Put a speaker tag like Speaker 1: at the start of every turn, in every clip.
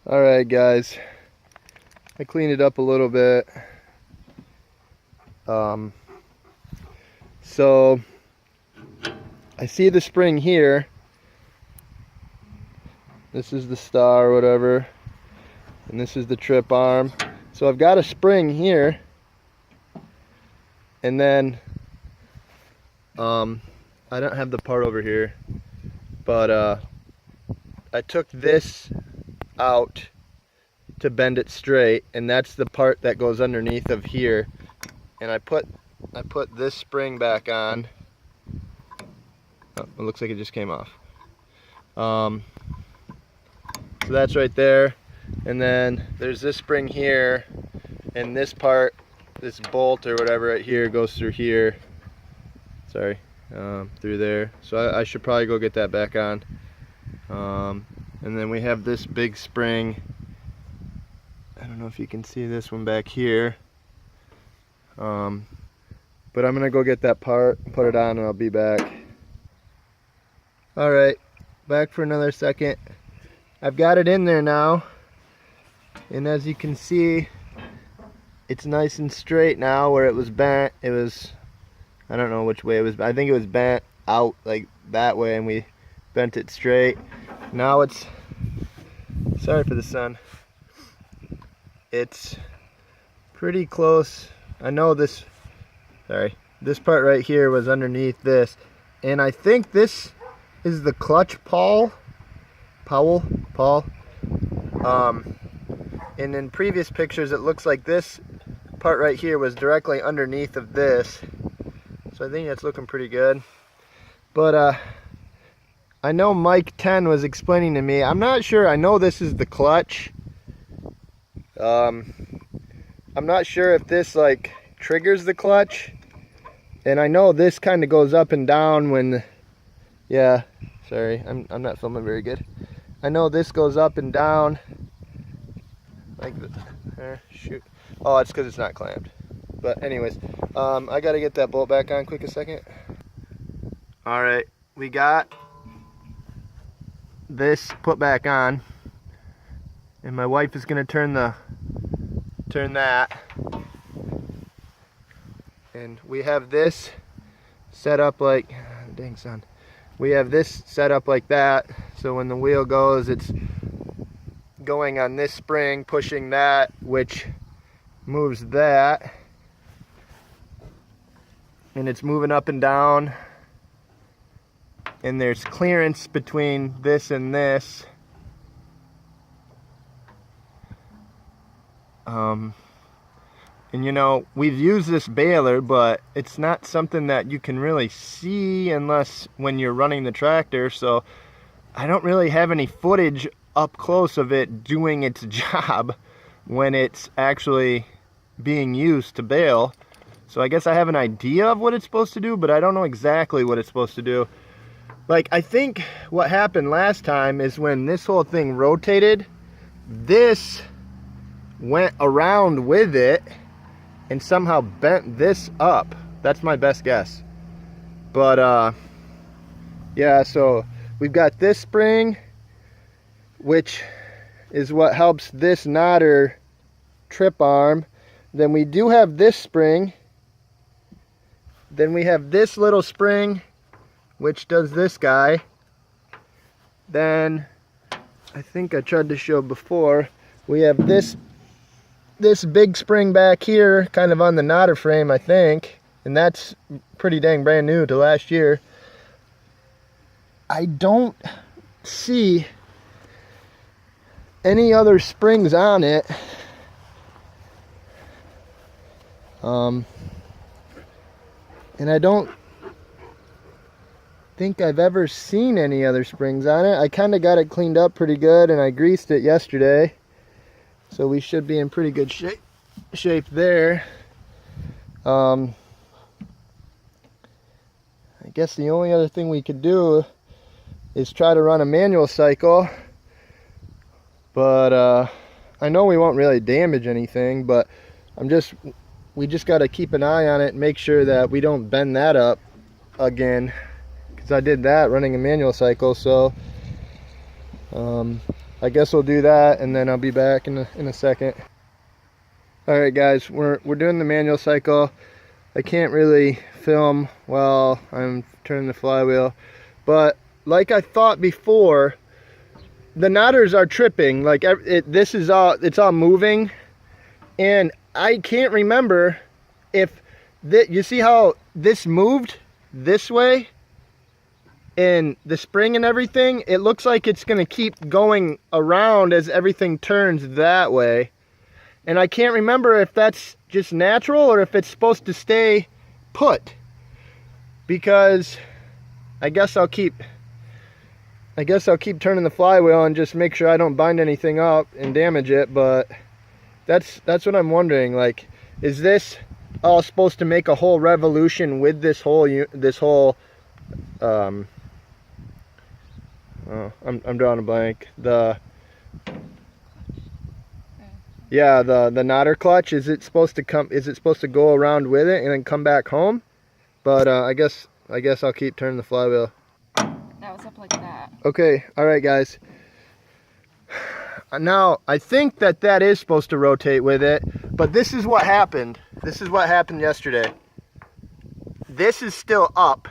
Speaker 1: Alright guys, I cleaned it up a little bit. So I see the spring here. This is the star or whatever, and this is the trip arm. So I've got a spring here, and then I don't have the part over here, but I took this out to bend it straight, and that's the part that goes underneath of here, and I put this spring back on. Oh, it looks like it just came off. So that's right there, and then there's this spring here, and this part, this bolt or whatever right here goes through here, sorry, through there. So I should probably go get that back on. And then we have this big spring. I don't know if you can see this one back here, but I'm gonna go get that part, put it on, and I'll be back. Alright, back for another second. I've got it in there now, and as you can see, it's nice and straight now. Where it was bent, it was, I don't know which way it was, I think it was bent out like that way, and we bent it straight. Now it's, sorry for the sun, it's pretty close. I know this, sorry, this part right here was underneath this, and I think this is the clutch pawl. And in previous pictures it looks like this part right here was directly underneath of this, so I think that's looking pretty good. But I know Mike 10 was explaining to me, I'm not sure, I know this is the clutch. I'm not sure if this like triggers the clutch, and I know this kind of goes up and down when, yeah, sorry, I'm not filming very good. I know this goes up and down like shoot. Oh, it's because it's not clamped. But anyways, I gotta get that bolt back on quick a second. All right, we got this put back on, and my wife is gonna turn that, and we have this set up like, dang son, we have this set up like that, so when the wheel goes, it's going on this spring, pushing that, which moves that, and it's moving up and down, and there's clearance between this and this. And you know, we've used this baler, but it's not something that you can really see unless when you're running the tractor, so I don't really have any footage up close of it doing its job when it's actually being used to bale. So I guess I have an idea of what it's supposed to do, but I don't know exactly what it's supposed to do. Like, I think what happened last time is when this whole thing rotated, this went around with it and somehow bent this up. That's my best guess. But yeah, so we've got this spring, which is what helps this knotter trip arm. Then we do have this spring. Then we have this little spring, which does this guy. Then, I think I tried to show before, we have this big spring back here, kind of on the knotter frame, I think. And that's pretty dang brand new to last year. I don't see any other springs on it. And I don't think I've ever seen any other springs on it. I kind of got it cleaned up pretty good, and I greased it yesterday, so we should be in pretty good shape there. I guess the only other thing we could do is try to run a manual cycle, but I know we won't really damage anything, but we just got to keep an eye on it and make sure that we don't bend that up again, because I did that running a manual cycle. So I guess we'll do that, and then I'll be back in a second. All right, guys, we're doing the manual cycle. I can't really film while I'm turning the flywheel, but like I thought before, the knotters are tripping. Like it's all moving, and I can't remember if you see how this moved this way, and the spring and everything. It looks like it's gonna keep going around as everything turns that way. And I can't remember if that's just natural or if it's supposed to stay put. Because I guess I'll keep turning the flywheel and just make sure I don't bind anything up and damage it. But that's what I'm wondering. Like, is this all supposed to make a whole revolution with this whole oh, I'm drawing a blank. Yeah, the knotter clutch, is it supposed to go around with it and then come back home? But I guess I'll keep turning the flywheel.
Speaker 2: That was up like that.
Speaker 1: Okay, all right, guys. Now I think that is supposed to rotate with it, but this is what happened. This is what happened yesterday. This is still up.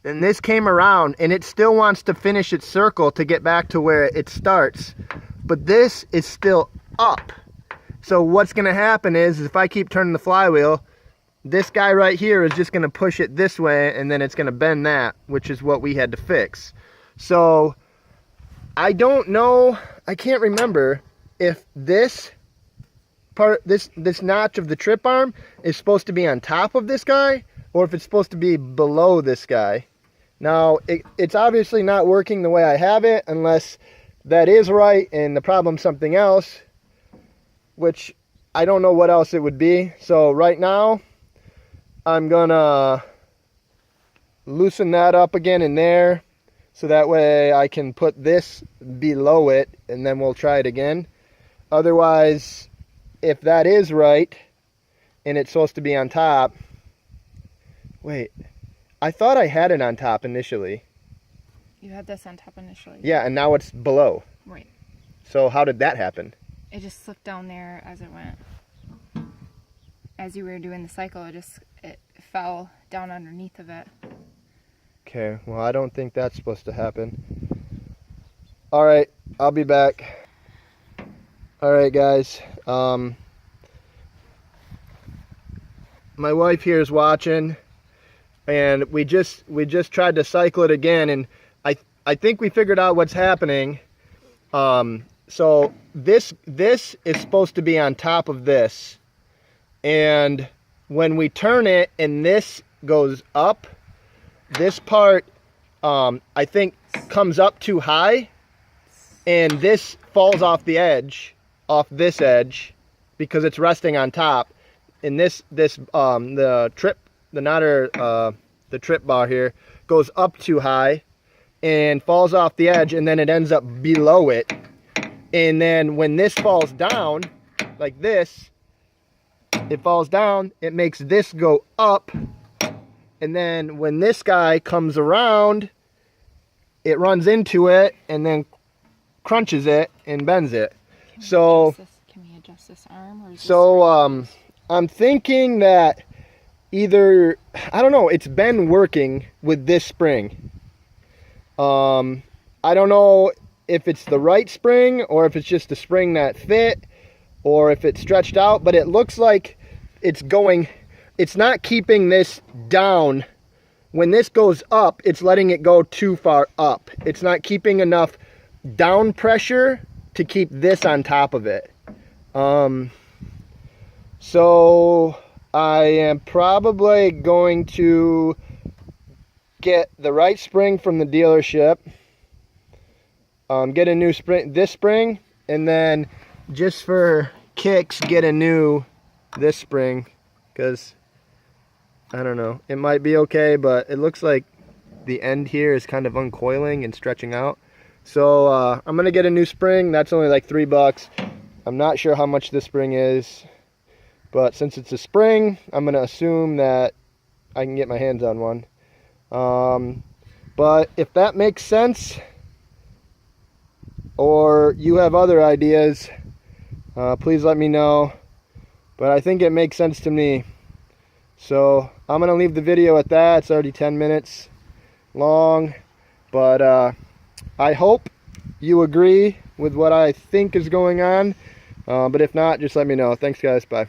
Speaker 1: Then this came around and it still wants to finish its circle to get back to where it starts. But this is still up. So what's going to happen is if I keep turning the flywheel, this guy right here is just going to push it this way, and then it's going to bend that, which is what we had to fix. So I don't know, I can't remember if this part, this notch of the trip arm is supposed to be on top of this guy or if it's supposed to be below this guy. Now, it's obviously not working the way I have it unless that is right and the problem's something else, which I don't know what else it would be. So right now, I'm gonna loosen that up again in there, so that way I can put this below it, and then we'll try it again. Otherwise, if that is right, and it's supposed to be on top, wait, I thought I had it on top initially.
Speaker 2: You had this on top initially.
Speaker 1: Yeah, and now it's below.
Speaker 2: Right.
Speaker 1: So how did that happen?
Speaker 2: It just slipped down there as it went. As you were doing the cycle, it fell down underneath of it.
Speaker 1: Okay, well, I don't think that's supposed to happen. All right, I'll be back. All right, guys. My wife here is watching, and we just tried to cycle it again, and I think we figured out what's happening. So this is supposed to be on top of this, and when we turn it and this goes up, this part I think comes up too high, and this falls off the edge, off this edge, because it's resting on top. And the trip bar here goes up too high and falls off the edge, and then it ends up below it. And then when this falls down, like this, it falls down, it makes this go up. And then when this guy comes around, it runs into it and then crunches it and bends it. Can
Speaker 2: we adjust this arm? Or is
Speaker 1: so I'm thinking that either, I don't know, it's been working with this spring. I don't know if it's the right spring or if it's just the spring that fit or if it's stretched out, but it looks like it's not keeping this down. When this goes up, it's letting it go too far up. It's not keeping enough down pressure to keep this on top of it. So I am probably going to get the right spring from the dealership, get a new spring, this spring, and then just for kicks, get a new this spring, because I don't know, it might be okay, but it looks like the end here is kind of uncoiling and stretching out. So I'm gonna get a new spring. That's only like $3. I'm not sure how much this spring is, but since it's a spring, I'm gonna assume that I can get my hands on one. But if that makes sense, or you have other ideas, please let me know. But I think it makes sense to me. So I'm going to leave the video at that. It's already 10 minutes long. But I hope you agree with what I think is going on. But if not, just let me know. Thanks, guys. Bye.